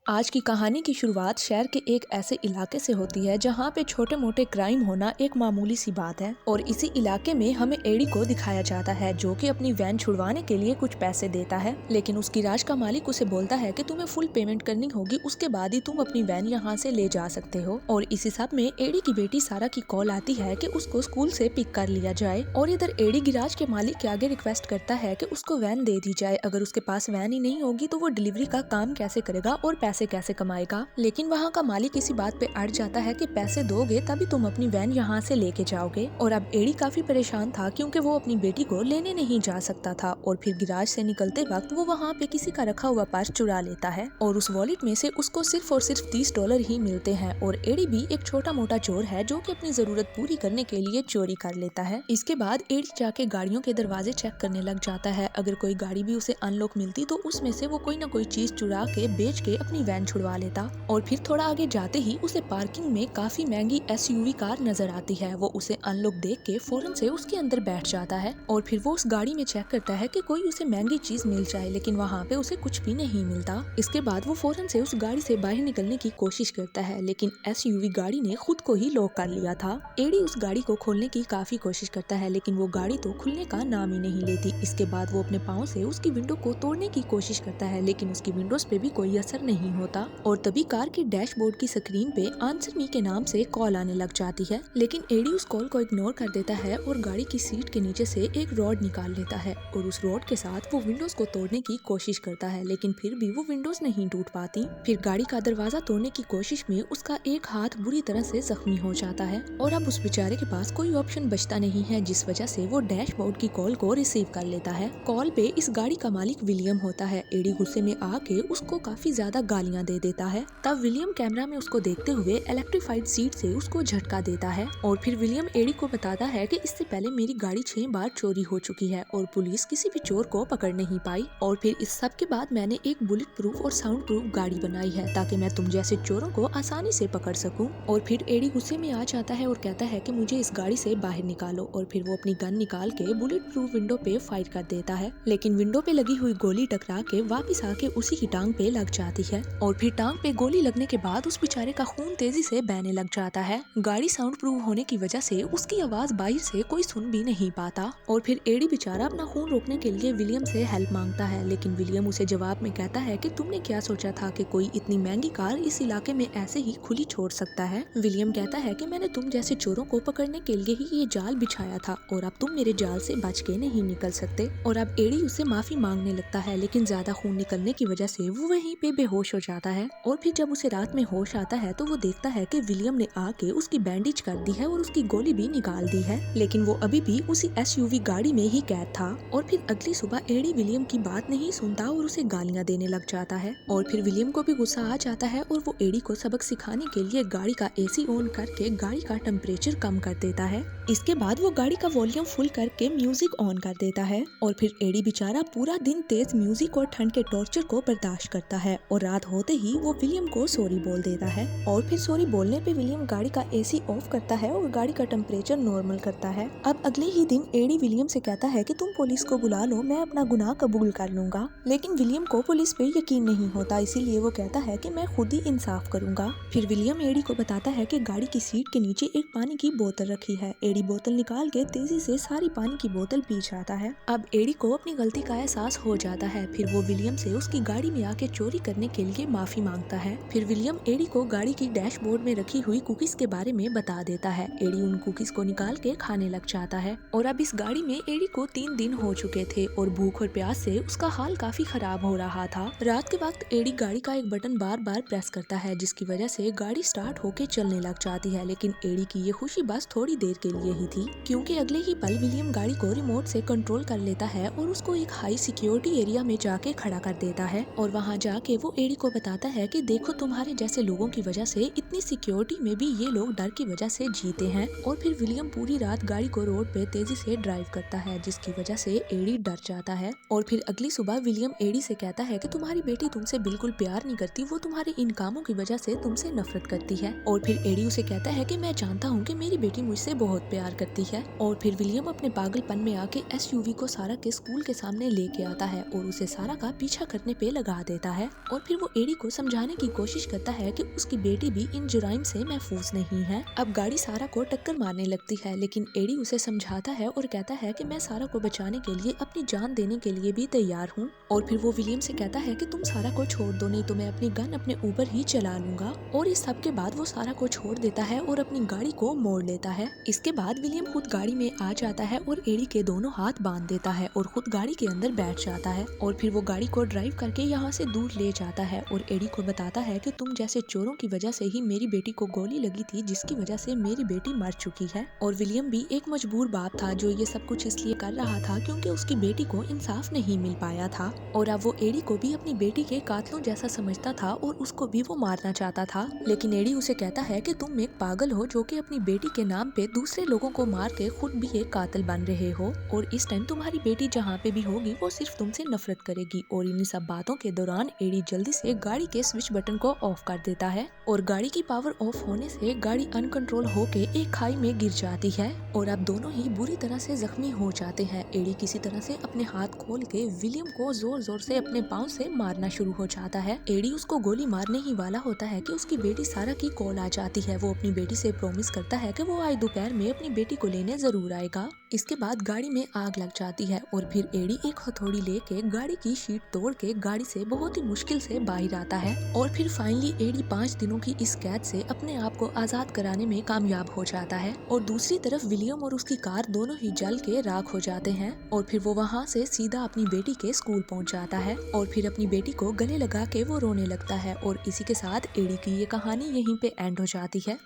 आज की कहानी की शुरुआत शहर के एक ऐसे इलाके से होती है जहाँ पे छोटे मोटे क्राइम होना एक मामूली सी बात है। और इसी इलाके में हमें एडी को दिखाया जाता है जो कि अपनी वैन छुड़वाने के लिए कुछ पैसे देता है, लेकिन उसकी राज का मालिक उसे बोलता है कि तुम्हें फुल पेमेंट करनी होगी, उसके बाद ही तुम अपनी वैन यहाँ से ले जा सकते हो। और इसी सब में एडी की बेटी सारा की कॉल आती है कि उसको स्कूल से पिक कर लिया जाए। और इधर एडी गिराज के मालिक के आगे रिक्वेस्ट करता है कि उसको वैन दे दी जाए, अगर उसके पास वैन ही नहीं होगी तो वो डिलीवरी का काम कैसे करेगा और पैसे कैसे कमाएगा। लेकिन वहाँ का मालिक इसी बात पे अड़ जाता है कि पैसे दोगे तभी तुम अपनी वैन यहाँ से लेके जाओगे। और अब एडी काफी परेशान था क्योंकि वो अपनी बेटी को लेने नहीं जा सकता था। और फिर गिराज से निकलते वक्त वो वहाँ पे किसी का रखा हुआ पर्स चुरा लेता है और उस वॉलेट में से उसको सिर्फ और सिर्फ $30 ही मिलते हैं। और एडी भी एक छोटा मोटा चोर है जो कि अपनी जरूरत पूरी करने के लिए चोरी कर लेता है। इसके बाद एडी जाके गाड़ियों के दरवाजे चेक करने लग जाता है, अगर कोई गाड़ी भी उसे अनलॉक मिलती तो उसमें से वो कोई ना कोई चीज चुरा के बेच के अपनी वैन छुड़वा लेता। और फिर थोड़ा आगे जाते ही उसे पार्किंग में काफी महंगी एसयूवी कार नजर आती है। वो उसे अनलॉक देख के फौरन से उसके अंदर बैठ जाता है और फिर वो उस गाड़ी में चेक करता है कि कोई उसे महंगी चीज मिल जाए, लेकिन वहाँ पे उसे कुछ भी नहीं मिलता। इसके बाद वो फौरन से उस गाड़ी से बाहर निकलने की कोशिश करता है, लेकिन एसयूवी गाड़ी ने खुद को ही लॉक कर लिया था। एडी उस गाड़ी को खोलने की काफी कोशिश करता है, लेकिन वो गाड़ी तो खुलने का नाम ही नहीं लेती। इसके बाद वो अपने पाँव से उसकी विंडो को तोड़ने की कोशिश करता है, लेकिन उसकी विंडोज पे भी कोई असर नहीं होता। और तभी कार की डैशबोर्ड की स्क्रीन पे आंसर मी के नाम से कॉल आने लग जाती है, लेकिन एडी उस कॉल को इग्नोर कर देता है और गाड़ी की सीट के नीचे से एक रॉड निकाल लेता है और उस रॉड के साथ वो विंडोज को तोड़ने की कोशिश करता है, लेकिन फिर भी वो विंडोज नहीं टूट पाती। फिर गाड़ी का दरवाजा तोड़ने की कोशिश में उसका एक हाथ बुरी तरह से जख्मी हो जाता है और अब उस बेचारे के पास कोई ऑप्शन बचता नहीं है, जिस वजह से वो डैशबोर्ड की कॉल को रिसीव कर लेता है। कॉल पे इस गाड़ी का मालिक विलियम होता है। एडी गुस्से में आके उसको काफी ज्यादा गालियां दे देता है। तब विलियम कैमरा में उसको देखते हुए इलेक्ट्रीफाइड सीट से उसको झटका देता है और फिर विलियम एडी को बताता है कि इससे पहले मेरी गाड़ी 6 बार चोरी हो चुकी है और पुलिस किसी भी चोर को पकड़ नहीं पाई। और फिर इस सब के बाद मैंने एक बुलेट प्रूफ और साउंड प्रूफ गाड़ी बनाई है ताकि मैं तुम जैसे चोरों को आसानी से पकड़ सकूं। और फिर एडी गुस्से में आ जाता है और कहता है कि मुझे इस गाड़ी से बाहर निकालो। और फिर वो अपनी गन निकाल के बुलेट प्रूफ विंडो पे फायर कर देता है, लेकिन विंडो पे लगी हुई गोली टकरा के वापिस आके उसी की टांग पे लग जाती है। और फिर टांग पे गोली लगने के बाद उस बेचारे का खून तेजी से बहने लग जाता है। गाड़ी साउंड प्रूफ होने की वजह से उसकी आवाज बाहर से कोई सुन भी नहीं पाता। और फिर एडी बेचारा अपना खून रोकने के लिए विलियम से हेल्प मांगता है, लेकिन विलियम उसे जवाब में कहता है कि तुमने क्या सोचा था कि कोई इतनी महंगी कार इस इलाके में ऐसे ही खुली छोड़ सकता है। विलियम कहता है कि मैंने तुम जैसे चोरों को पकड़ने के लिए ही ये जाल बिछाया था और अब तुम मेरे जाल से बच के नहीं निकल सकते। और अब एडी उससे माफी मांगने लगता है, लेकिन ज्यादा खून निकलने की वजह से वो वहीं पे बेहोश हो जाता है। और फिर जब उसे रात में होश आता है तो वो देखता है कि विलियम ने आके उसकी बैंडेज कर दी है और उसकी गोली भी निकाल दी है, लेकिन वो अभी भी उसी एसयूवी गाड़ी में ही कैद था। और फिर अगली सुबह एडी विलियम की बात नहीं सुनता और उसे गालियां देने लग जाता है। और फिर विलियम को भी गुस्सा आ जाता है और वो एडी को सबक सिखाने के लिए गाड़ी का एसी ऑन करके गाड़ी का टेम्परेचर कम कर देता है। इसके बाद वो गाड़ी का वॉल्यूम फुल करके म्यूजिक ऑन कर देता है और फिर एडी बेचारा पूरा दिन तेज म्यूजिक और ठंड के टॉर्चर को बर्दाश्त करता है और रात होते ही वो विलियम को सॉरी बोल देता है। और फिर सॉरी बोलने पे विलियम गाड़ी का एसी ऑफ करता है और गाड़ी का टेम्परेचर नॉर्मल करता है। अब अगले ही दिन एडी विलियम से कहता है कि तुम पुलिस को बुला लो, मैं अपना गुनाह कबूल कर लूंगा। लेकिन विलियम को पुलिस पे यकीन नहीं होता, इसीलिए वो कहता है कि मैं खुद ही इंसाफ करूंगा। फिर विलियम एडी को बताता है कि गाड़ी की सीट के नीचे एक पानी की बोतल रखी है। एडी बोतल निकाल के तेजी से सारी पानी की बोतल पी जाता है। अब एडी को अपनी गलती का एहसास हो जाता है। फिर वो विलियम से उसकी गाड़ी में आके चोरी करने के लिए माफी मांगता है। फिर विलियम एडी को गाड़ी की डैशबोर्ड में रखी हुई कुकीज के बारे में बता देता है। एडी उन कुकीज को निकाल के खाने लग जाता है। और अब इस गाड़ी में एडी को 3 दिन हो चुके थे और भूख और प्यास से उसका हाल काफी खराब हो रहा था। रात के वक्त एडी गाड़ी का एक बटन बार बार प्रेस करता है, जिसकी वजह से गाड़ी स्टार्ट होके चलने लग जाती है, लेकिन एडी की ये खुशी बस थोड़ी देर के लिए ही थी, क्योंकि अगले ही पल विलियम गाड़ी को रिमोट से कंट्रोल कर लेता है और उसको एक हाई सिक्योरिटी एरिया में जाके खड़ा कर देता है। और वहाँ जाके वो एडी को बताता है कि देखो तुम्हारे जैसे लोगों की वजह से इतनी सिक्योरिटी में भी ये लोग डर की वजह से जीते हैं। और फिर विलियम पूरी रात गाड़ी को रोड पे तेजी से ड्राइव करता है, जिसकी वजह से एडी डर जाता है। और फिर अगली सुबह विलियम एडी से कहता है कि तुम्हारी बेटी तुमसे बिल्कुल प्यार नहीं करती, वो तुम्हारे इन कामों की वजह से तुमसे नफरत करती है। और फिर एडी उसे कहता है कि मैं जानता हूँ कि मेरी बेटी मुझसे बहुत प्यार करती है। और फिर विलियम अपने पागलपन में आके एसयूवी को सारा के स्कूल के सामने लेके आता है और उसे सारा का पीछा करने पे लगा देता है। और फिर वो एडी को समझाने की कोशिश करता है कि उसकी बेटी भी इन जुराइम से महफूज नहीं है। अब गाड़ी सारा को टक्कर मारने लगती है, लेकिन एडी उसे समझाता है और कहता है कि मैं सारा को बचाने के लिए अपनी जान देने के लिए भी तैयार हूँ। और फिर वो विलियम से कहता है कि तुम सारा को छोड़ दो, नहीं तो मैं अपनी गन अपने ऊपर ही चला लूंगा। और इस सब के बाद वो सारा को छोड़ देता है और अपनी गाड़ी को मोड़ लेता है। इसके बाद विलियम खुद गाड़ी में आ जाता है और एडी के दोनों हाथ बांध देता है और खुद गाड़ी के अंदर बैठ जाता है। और फिर वो गाड़ी को ड्राइव करके यहाँ से दूर ले जाता है और एडी को बताता है कि तुम जैसे चोरों की वजह से ही मेरी बेटी को गोली लगी थी, जिसकी वजह से मेरी बेटी मर चुकी है। और विलियम भी एक मजबूर बाप था जो ये सब कुछ इसलिए कर रहा था क्योंकि उसकी बेटी को इंसाफ नहीं मिल पाया था। और अब वो एडी को भी अपनी बेटी के कातलों जैसा समझता था और उसको भी वो मारना चाहता था। लेकिन एडी उसे कहता है कि तुम एक पागल हो जो कि अपनी बेटी के नाम पे दूसरे लोगों को मार के खुद भी एक कातिल बन रहे हो, और इस टाइम तुम्हारी बेटी जहाँ पे भी होगी वो सिर्फ तुमसे नफरत करेगी। और इन सब बातों के दौरान एडी जल्दी से गाड़ी के स्विच बटन को ऑफ कर देता है और गाड़ी की पावर ऑफ होने से गाड़ी अनकंट्रोल होके एक खाई में गिर जाती है और अब दोनों ही बुरी तरह से जख्मी हो जाते हैं। एडी किसी तरह से अपने हाथ खोल के विलियम को जोर जोर से अपने पाँव से मारना शुरू हो जाता है। एडी उसको गोली मारने ही वाला होता है कि उसकी बेटी सारा की कॉल आ जाती है। वो अपनी बेटी से प्रॉमिस करता है कि वो आज दोपहर में अपनी बेटी को लेने जरूर आएगा। इसके बाद गाड़ी में आग लग जाती है और फिर एडी एक हथौड़ी लेके गाड़ी की शीट तोड़ के गाड़ी से बहुत ही मुश्किल से बाहर आता है। और फिर फाइनली एडी 5 दिनों की इस कैद से अपने आप को आजाद कराने में कामयाब हो जाता है। और दूसरी तरफ विलियम और उसकी कार दोनों ही जल के राख हो जाते हैं और फिर वो वहाँ से सीधा अपनी बेटी के स्कूल पहुँच जाता है और फिर अपनी बेटी को गले लगा के वो रोने लगता है। और इसी के साथ एडी की ये कहानी यहीं पे एंड हो जाती है।